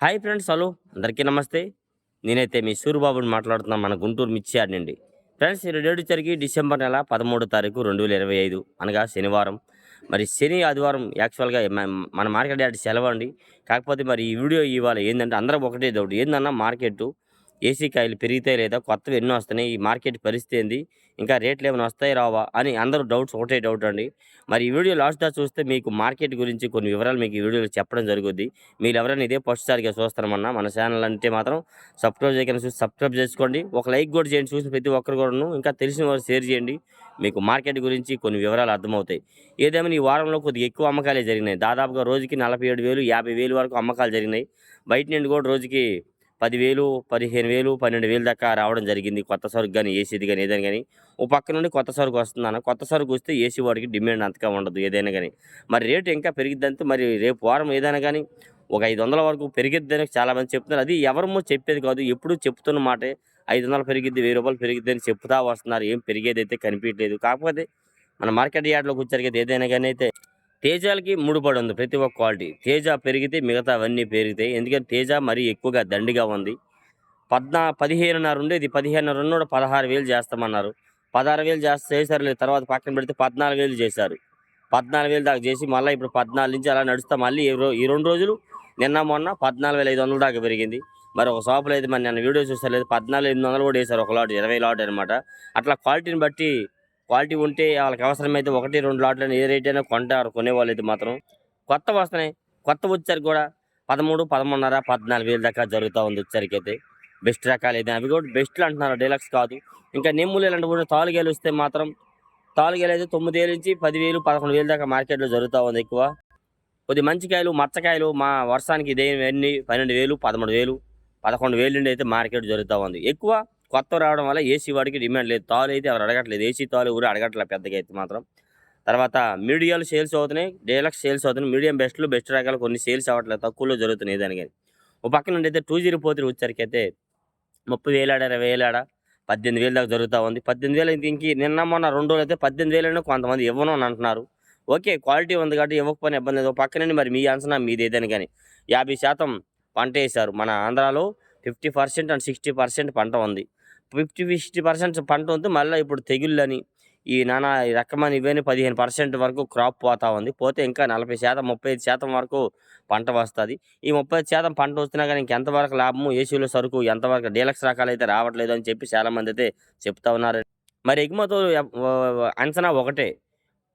Hi friends, hello అందరికీ నమస్తే. నేనైతే మీ సూరిబాబుని మాట్లాడుతున్నాను, మన గుంటూరు మిర్చి యార్డ్ నుండి. ఫ్రెండ్స్, ఈ డేట్ వచ్చరికి డిసెంబర్ నెల 13వ తారీఖు 2025 అనగా శనివారం. మరి శని ఆదివారం యాక్చువల్గా మన మార్కెట్ యార్డ్ సెలవు అండి. కాకపోతే మరి ఈ వీడియో ఇవాళ ఏంటంటే అందరం ఒకటే డౌట్ ఏందన్నా, మార్కెట్ ఏసీ కాయలు పెరిగితే లేదా కొత్తవి ఎన్నో వస్తున్నాయి, ఈ మార్కెట్ పరిస్థితి ఏంది, ఇంకా రేట్లు ఏమైనా వస్తాయి రావా అని అందరూ డౌట్స్ ఒకటే డౌట్ అండి. మరి ఈ వీడియో లాస్ట్ దాకా చూస్తే మీకు మార్కెట్ గురించి కొన్ని వివరాలు మీకు ఈ వీడియోలో చెప్పడం జరుగుద్ది. మీరు ఎవరైనా ఇదే ఫస్ట్ సారిగా చూస్తారమన్నా మన ఛానల్ అంటే మాత్రం సబ్స్క్రైబ్ చేయకుండా చూసి సబ్స్క్రైబ్ చేసుకోండి. ఒక లైక్ కూడా చేయండి, చూసిన ప్రతి ఒక్కరు కూడాను. ఇంకా తెలిసిన వారు షేర్ చేయండి, మీకు మార్కెట్ గురించి కొన్ని వివరాలు అర్థమవుతాయి. ఏదేమైనా ఈ వారంలో కొద్దిగా ఎక్కువ అమ్మకాలే జరిగినాయి. దాదాపుగా రోజుకి 47,000 50,000 వరకు అమ్మకాలు జరిగినాయి. బయట నుండి కూడా రోజుకి 10,000 15,000 12,000 దాకా రావడం జరిగింది. కొత్త సరుకు కానీ ఏసీది కానీ ఏదైనా కానీ. ఓ పక్క నుండి కొత్త సరుకు వస్తుందన్న, కొత్త సరుకు వస్తే ఏసీ వాడికి డిమాండ్ అంతగా ఉండదు ఏదైనా కానీ. మరి రేటు ఇంకా పెరిగిద్దంటే మరి రేపు వారం ఏదైనా కానీ ఒక 500 వరకు పెరిగిద్దని చాలామంది చెప్తున్నారు. అది ఎవరమో చెప్పేది కాదు, ఎప్పుడు చెప్తున్న మాటే. 500 పెరిగిద్ది, ₹1000 పెరిగిద్దని చెప్తా వస్తున్నారు. ఏం పెరిగేదైతే కనిపించలేదు. కాకపోతే మన మార్కెట్ యార్డ్లోకి వచ్చరికి ఏదైనా కానీ అయితే తేజాలకి ముడిపడి ఉంది ప్రతి ఒక్క క్వాలిటీ. తేజ పెరిగితే మిగతా అవన్నీ పెరుగుతాయి. ఎందుకంటే తేజ మరీ ఎక్కువగా దండిగా ఉంది. 15,500 ఉండేది, 15,500 కూడా 16,000 చేస్తామన్నారు. 16,000 చేశారు. తర్వాత పక్కన పెడితే 14,000 చేశారు. 14,000 దాకా చేసి మళ్ళీ ఇప్పుడు 14 నుంచి అలా నడుస్తా మళ్ళీ ఈ 2 రోజులు నిన్న మొన్న 14,500 దాకా పెరిగింది. మరి ఒక షాపులో అయితే మరి నేను వీడియో చూసలేదు, 14,800 కూడా వేశారు ఒక లాట్, 20 లాట్ అనమాట. అట్లా క్వాలిటీని బట్టి, క్వాలిటీ ఉంటే వాళ్ళకి అవసరమైతే 1, 2 లాట్లని ఏ రేట్ అయినా కొంటారు కొనేవాళ్ళు అయితే మాత్రం. కొత్తవి వస్తున్నాయి, కొత్తవి వచ్చరికి కూడా 13, 13,500, 14,000 దాకా జరుగుతూ ఉంది వచ్చరికి అయితే. బెస్ట్ రకాలు అయితే అవి కూడా బెస్ట్లు అంటున్నారు, డీలక్స్ కాదు. ఇంకా నెమ్ములు ఇలాంటి కూడా తాలుగేలు వస్తే మాత్రం తాలుగేలు అయితే 9,000 నుంచి 10,000 11,000 దాకా మార్కెట్లో జరుగుతూ ఉంది ఎక్కువ. కొద్ది మంచి కాయలు మచ్చకాయలు మా వర్షానికి ఇదేవన్నీ 12,000 13,000 11,000 నుండి అయితే మార్కెట్ జరుగుతూ ఉంది ఎక్కువ. కొత్త రావడం వల్ల ఏసీ వాడికి డిమాండ్ లేదు. తాలు అయితే ఎవరు అడగట్లేదు, ఏసీ తాలు ఎవరు అడగట్లేదు పెద్దగా అయితే మాత్రం. తర్వాత మీడియాలు సేల్స్ అవుతున్నాయి, డీలక్స్ సేల్స్ అవుతున్నాయి. మీడియం బెస్ట్లు బెస్ట్ రకాలు కొన్ని సేల్స్ అవ్వట్లేదు, తక్కువలో జరుగుతున్నాయి దానికి. ఒక పక్క నుండి అయితే 204 వచ్చరికి అయితే 30,000 ఆడ 20,000 ఆడ 18,000 దాకా జరుగుతూ ఉంది. 18,000 ఇంక నిన్న మొన్న 2 రోజులు అయితే 18,000 కొంతమంది ఇవ్వను అని అంటున్నారు. ఓకే, క్వాలిటీ ఉంది కాబట్టి ఇవ్వకపోయినా ఇబ్బంది లేదు. పక్కనండి మరి మీ అంచనా మీది ఏదైనా కానీ 50% పంట వేశారు. మన ఆంధ్రాలో 50% అండ్ 60% పంట ఉంది. 50-60% పంట ఉంది. మళ్ళీ ఇప్పుడు తెగుళ్ళని ఈ నానా రకమైన ఇవన్నీ 15% వరకు క్రాప్ పోతా ఉంది. పోతే ఇంకా 40% 35% వరకు పంట వస్తుంది. ఈ 35% పంట వస్తున్నా కానీ ఇంకెంతవరకు లాభము, ఏసీలో సరుకు ఎంతవరకు డీలక్స్ రకాలైతే రావట్లేదు అని చెప్పి చాలామంది అయితే చెప్తా ఉన్నారు. మరి ఎగుమతులు అంచనా ఒకటే,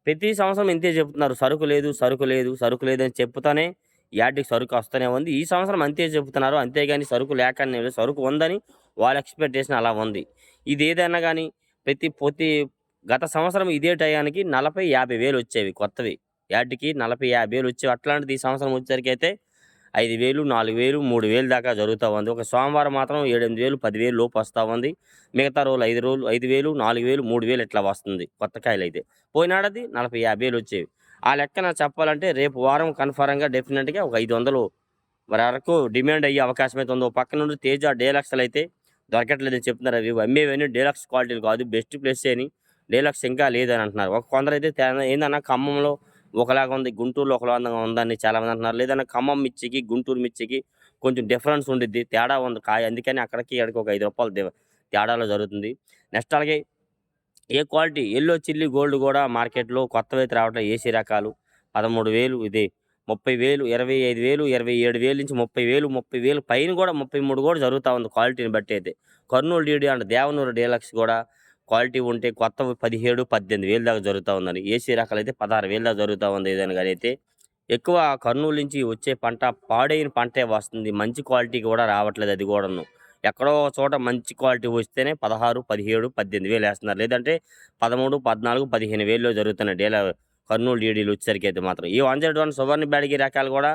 ప్రతి సంవత్సరం ఇంతే చెప్తున్నారు, సరుకు లేదు సరుకు లేదు సరుకు లేదని చెప్తానే యార్డ్‌కి సరుకు వస్తూనే ఉంది. ఈ సంవత్సరం అంతే చెప్తున్నారు. అంతేగాని సరుకు లేక అని లేదు, సరుకు ఉందని వాళ్ళ ఎక్స్‌పెక్టేషన్ అలా ఉంది. ఇదేదైనా గాని ప్రతి గత సంవత్సరం ఇదే టయానికి 40, 50,000 వచ్చేవి కొత్తవి. యార్డ్‌కి 40, 50,000 వచ్చేవి. అట్లాంటిది ఈ సంవత్సరం వచ్చేసరికైతే 5,000, 4,000, 3,000 దాకా జరుగుతా ఉంది. ఒక సోమవారం మాత్రం 7, 8,000, 10,000 లోపు వస్తా ఉంది. మిగతా రోజులు 5 రోజులు 5,000, 4,000, 3,000 ఇట్లా వస్తుంది కొత్త కాయలైతే. పోయినాడది 40, 50,000 వచ్చేవి. ఆ లెక్కన చెప్పాలంటే రేపు వారం కన్ఫర్మ్‌గా డెఫినిట్‌గా ఒక 500 వరకు డిమాండ్ అయ్యే అవకాశం అయితే ఉంది. ఓ పక్క నుండి తేజ డీలక్స్‌లయితే దొరకట్లేదని చెప్తున్నారు. అవి అమ్మేవన్నీ డీలక్స్ క్వాలిటీలు కాదు, బెస్ట్ ప్లేసే అని. డీలక్స్ ఇంకా లేదని అంటున్నారు. కొందరైతే ఏందన్నా ఖమ్మంలో ఒకలాగా ఉంది, గుంటూరులో ఒకలాగా ఉందని చాలామంది అంటున్నారు. లేదన్నా ఖమ్మం మిర్చికి, గుంటూరు మిర్చికి కొంచెం డిఫరెన్స్ ఉండిద్ది, తేడా ఉంది కాయ. అందుకని అక్కడికి ఇక్కడికి ఒక ₹5 తేడాలో జరుగుతుంది. నెక్స్ట్ అలాగే ఏ క్వాలిటీ యెల్లో చిల్లీ గోల్డ్ కూడా మార్కెట్‌లో కొత్తవైతే రావట్లేదు. ఏసీ రకాలు 13,000 ఇది 30,000, 25,000, 27,000 నుంచి 30,000, 30,000 పైన కూడా 33 కూడా జరుగుతా ఉంది క్వాలిటీని బట్టి అయితే. Kurnool DD and Devanur deluxe కూడా క్వాలిటీ ఉంటే కొత్తవి 17, 18,000 దాకా జరుగుతా ఉందని. ఏసీ రకాలైతే 16,000 దాకా జరుగుతా ఉంది ఏదైనా గాని అయితే. ఎక్కువ కర్నూలు నుంచి వచ్చే పంట పాడైన పంటే వస్తుంది. మంచి క్వాలిటీ కూడా రావట్లేదు అది కూడాను. ఎక్కడో ఒక చోట మంచి క్వాలిటీ వస్తేనే 16, 17, 18,000 ఏస్తున్నారు. లేదంటే 13, 14, 15,000లో జరుగుతున్నాయి కర్నూలు డీడీలు వచ్చేసరికైతే మాత్రం. ఈ 101 సువర్ణ బ్యాడగి రకాలు కూడా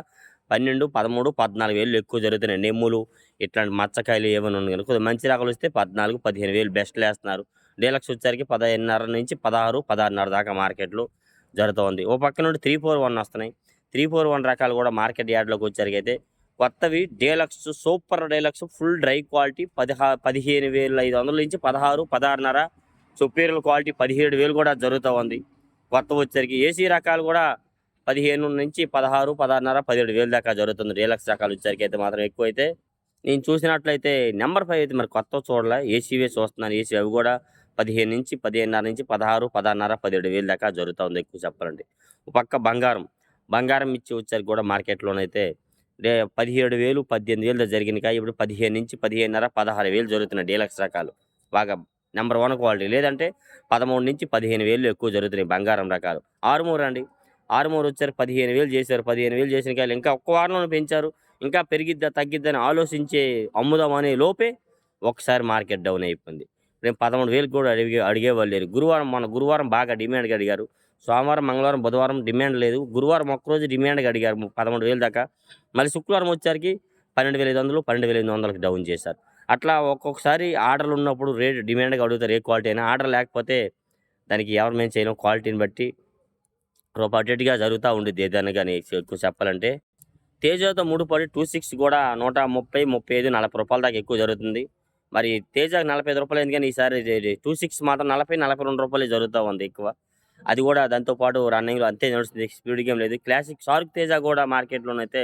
12, 13, 14,000 ఎక్కువ జరుగుతున్నాయి. నెమ్ములు ఇట్లాంటి మచ్చకాయలు ఏమైనా ఉన్నాయి కనుక కొద్దిగా మంచి రకాలు వస్తే 14, 15,000 బెస్ట్‌లు ఏస్తున్నారు. డీలక్స్ వచ్చేసరికి 15,500 నుంచి 16, 16,500 దాకా మార్కెట్‌లో జరుగుతూ ఉంది. ఓ పక్క నుండి 341 వస్తున్నాయి. 341 రకాలు కూడా మార్కెట్ యార్డ్‌లోకి వచ్చేసరికైతే కొత్తవి deluxe, super deluxe full dry quality 15,500 నుంచి 16, 16,500. సుపీరియర్ క్వాలిటీ 17,000 కూడా జరుగుతూ ఉంది. కొత్తవి వచ్చేసరికి ఏసీ రకాలు కూడా 15-16, 16.5, 17,000 దాకా జరుగుతుంది. డీలక్స్ రకాలు వచ్చేసరికి అయితే మాత్రం ఎక్కువైతే నేను చూసినట్లయితే నెంబర్ 5 అయితే మరి కొత్తవి చూడలే. ఏసీవే చూస్తున్నాను. ఏసీ అవి కూడా 15 15.5, 16, 16.5, 17,000 దాకా జరుగుతా ఉంది ఎక్కువ చెప్పాలంటే. ఒక పక్క బంగారం మిర్చి వచ్చేసరికి కూడా మార్కెట్‌లోనైతే 17,000, 18,000 జరిగినయి. ఇప్పుడు 15 15.5, 16,000 జరుగుతున్నాయి డీలక్స్ రకాలు. బాగా నంబర్ 1 క్వాలిటీ. లేదంటే 13-15,000 ఎక్కువ జరుగుతున్నాయి బంగారం రకాలు. ఆరుమూరు వచ్చేసరికి 15,000 చేశారు. 15,000 చేసిన కాయలు ఇంకా ఒక్క వారంలోనే పెంచారు. ఇంకా పెరిగిద్దా, తగ్గిద్దని ఆలోచించే అమ్ముదామనే లోపే ఒకసారి మార్కెట్ డౌన్ అయిపోయింది. నేను 13,000కి కూడా అడిగేవాళ్ళు లేరు. గురువారం బాగా డిమాండ్‌గా అడిగారు. సోమవారం, మంగళవారం, బుధవారం డిమాండ్ లేదు. గురువారం ఒక్కరోజు డిమాండ్‌గా అడిగారు 13,000 దాకా. మళ్ళీ శుక్రవారం వచ్చేసరికి 12,500, 12,800కి డౌన్ చేశారు. అట్లా ఒక్కొక్కసారి ఆర్డర్‌లు ఉన్నప్పుడు రేట్ డిమాండ్‌గా అడుగుతారు ఏ క్వాలిటీ అయినా. ఆర్డర్ లేకపోతే దానికి ఎవరు మేము చేయలేం. క్వాలిటీని బట్టి రూపాయి అటు ఇటుగా జరుగుతా ఉండిద్ది ఏదైనా గాని ఎక్కువ చెప్పాలంటే. తేజాతో 3.26 కూడా 130, 35, 40 దాకా ఎక్కువ జరుగుతుంది. మరి తేజాకి రూ. 45 ఎందుకని ఈసారి 26 మాత్రం 40, 42 జరుగుతా ఉంది ఎక్కువ. అది కూడా దాంతో పాటు రన్నింగ్‌లో అంతే నడుస్తుంది. స్పీడ్‌గా ఏం లేదు. క్లాసిక్ షార్క్ తేజ కూడా మార్కెట్‌లోనైతే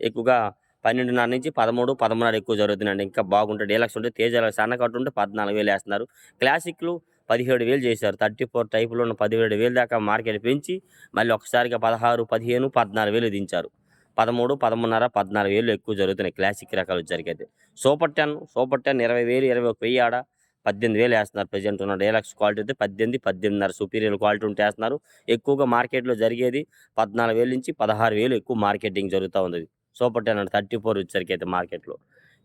ఎక్కువగా 12.5-13, 13.5 ఎక్కువ జరుగుతున్నాయండి. ఇంకా బాగుంటాయి. డీలక్స్ ఉంటే తేజాలో సన్న కట్టు ఉంటే 14,000 ఏస్తున్నారు. క్లాసిక్‌లు 17,000 చేశారు. 34 టైప్‌లో ఉన్న 17,000 దాకా మార్కెట్ పెంచి మళ్ళీ ఒక్కసారిగా 16, 15, 14,000 దించారు. 13, 13.5, 14,000 ఎక్కువ జరుగుతున్నాయి క్లాసిక్ రకాలు వచ్చేసరికైతే. సూపర్ 10, 20,000, 21,000 ఆడ 18,000 ఏస్తున్నారు ప్రెజెంట్ ఉన్న డీలక్స్ క్వాలిటీ అయితే 18, 18.5 సుపీరియర్ క్వాలిటీ ఉంటే ఏస్తున్నారు. ఎక్కువగా మార్కెట్‌లో జరిగేది 14,000-16,000 ఎక్కువ మార్కెటింగ్ జరుగుతా ఉంది. సూపర్ 10 అంటే 34 వచ్చేసరికైతే మార్కెట్‌లో.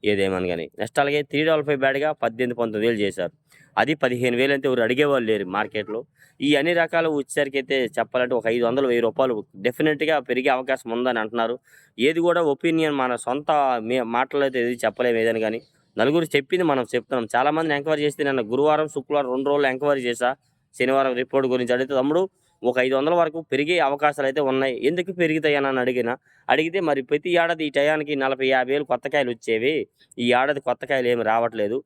ఏదేమని గాని. నెక్స్ట్ అలాగే 355 బ్యాడ్‌గా 18, 19,000 చేశారు. అది 15,000 అంటే ఎవరు అడిగేవాళ్ళు లేరు మార్కెట్‌లో. ఈ అన్ని రకాలు వచ్చేసరికైతే చెప్పాలంటే ఒక 500, రూ. 1000 డెఫినిట్‌గా పెరిగే అవకాశం ఉందని అంటున్నారు. ఏది కూడా ఒపీనియన్ మన సొంత మాటల్లో అయితే ఏది చెప్పలేము ఏదని గాని. నలుగురు చెప్పింది మనం చెప్తున్నాం. చాలామందిని ఎంక్వైరీ చేస్తే నిన్న గురువారం, శుక్రవారం 2 రోజులు ఎంక్వైరీ చేశా. శనివారం రిపోర్ట్ గురించి అడిగితే తమ్ముడు ఒక 500 వరకు పెరిగే అవకాశాలైతే ఉన్నాయి. ఎందుకు పెరుగుతాయని అడిగితే మరి ప్రతి ఏడాది ఈ టయానికి 40, 50,000 కొత్త కాయలొచ్చేవి. ఈ ఏడాది కొత్త కాయలేమి రావట్లేదు.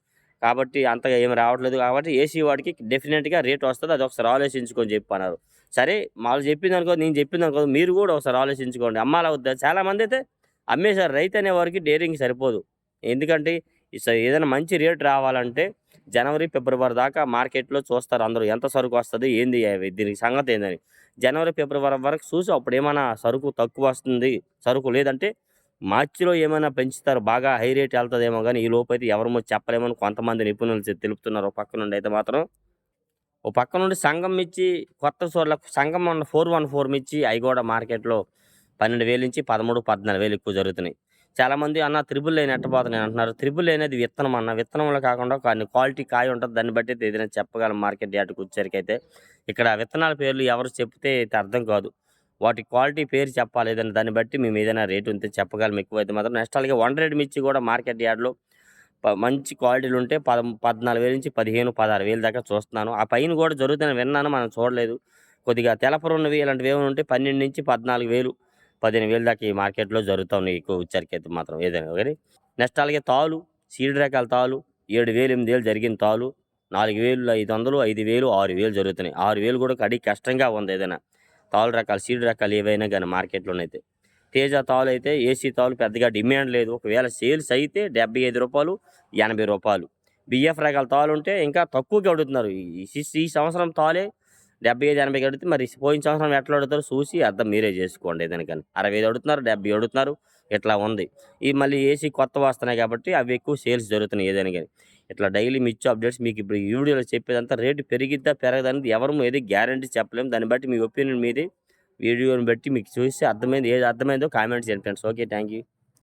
కాబట్టి అంతగా ఏమి రావట్లేదు కాబట్టి ఏసీ వాడికి డెఫినిట్‌గా రేట్ వస్తది. అదొకసారి ఆలోచించుకొని చెప్పన్నారు. సరే వాళ్ళు చెప్పిందనుకో, నేను చెప్పిందనుకో మీరు కూడా ఒకసారి ఆలోచించుకోండి. అమ్మాలా వద్దా? చాలామందైతే అమ్మేశారు. రైతు అనేవారికి డేరింగ్ సరిపోదు. ఎందుకంటే ఏదైనా మంచి రేట్ రావాలంటే జనవరి, ఫిబ్రవరి దాకా మార్కెట్‌లో చూస్తారు అందరూ. ఎంత సరుకొస్తది? ఏంది దీనికి సంగతేందని. జనవరి, ఫిబ్రవరి వరకు చూసి అప్పుడేమన్నా సరుకు తక్కువొస్తుంది. సరుకు లేదంటే మార్చిలో ఏమైనా పెంచుతారు. బాగా హై రేట్ ఎళ్తదేమో గానీ, ఈ లోపైతే ఎవరమో చెప్పలేమని కొంతమంది నిపుణులు తెలుపుతున్నారు. ఓ పక్క నుండైతే మాత్రం. ఓ పక్క నుండి సంగం మిర్చి కొత్త సోర్లకు సంగం మొన్న 414 మిర్చి అయి గూడా మార్కెట్‌లో 12,000-13, 14,000 ఎక్కువ జరుగుతున్నాయి. చాలామంది అన్న త్రిబుల్ లైన్ ఎట్టబోతున్నాయి అంటున్నారు. త్రిబుల్ లైన్ అనేది విత్తనం అన్న. విత్తనంలో కాకుండా కొన్ని క్వాలిటీ కాయ ఉంటది. దాన్ని బట్టి అయితే ఏదైనా చెప్పగలం మార్కెట్ యార్డ్‌కొచ్చేసరికైతే. ఇక్కడ విత్తనాల పేర్లు ఎవరు చెప్తే అయితే అర్థం కాదు. వాటి క్వాలిటీ పేరు చెప్పాలి ఏదైనా. దాన్ని బట్టి మేము ఏదైనా రేట్ ఉంటే చెప్పగలం. ఎక్కువైతే మాత్రం నెక్స్ట్ అలాగే 100 మిర్చి కూడా మార్కెట్ యార్డ్‌లో మంచి క్వాలిటీలుంటే 14,000-15, 16,000 దాకా చూస్తున్నాను. ఆ పైన గూడా జరుగుతుందని విన్నాను. మనం చూడలేదు. కొద్దిగా తెలపరున్నవి ఇలాంటివేమైనా ఉంటే 12-14,000, 15,000 దాకా ఈ మార్కెట్‌లో జరుగుతా ఉన్నాయి ఎక్కువ వచ్చేసరికైతే మాత్రం ఏదైనా గాని. నెక్స్ట్ అలాగే తాలు, సీడ్ రకాల తాలు 7,000, 8,000 జరిగిన తాలు 4,500, 5,000, 6,000 జరుగుతున్నాయి. 6,000 కూడా కడిగి కష్టంగా ఉంది ఏదైనా. తాలు రకాలు, సీడ్ రకాలు ఏవైనా గాని మార్కెట్‌లోనైతే. తేజ తాలైతే ఏసీ తాలు పెద్దగా డిమాండ్ లేదు. ఒకవేళ సేల్స్ అయితే రూ. 75, రూ. 80. బిఎఫ్ రకాల తాలుంటే ఇంకా తక్కువకి అడుగుతున్నారు. ఈ సంవత్సరం తాలే 75, 80కి అడిగితే మరి పోయిన సంవత్సరం ఎట్లా అడుగుతారో చూసి అర్థం మీరే చేసుకోండి ఏదానికని. 65 అడుగుతున్నారు, 70 అడుగుతున్నారు. ఇట్లా ఉంది. ఈ మళ్ళీ ఏసీ కొత్తవొస్తున్నాయి కాబట్టి అవి ఎక్కువ సేల్స్ జరుగుతున్నాయి ఏదైనా గాని. ఇట్లా డైలీ మిర్చి అప్డేట్స్ మీకు ఇప్పుడు ఈ వీడియోలో చెప్పేదంతా రేటు పెరిగిద్దా, పెరగదా అనేది ఎవరు ఏది గ్యారంటీ చెప్పలేము. దాన్ని బట్టి మీ ఒపీనియన్ మీది. వీడియోని బట్టి మీకు చూసి ఏది అర్థమైందో కామెంట్ చేయండి ఫ్రెండ్స్. ఓకే. Thank you.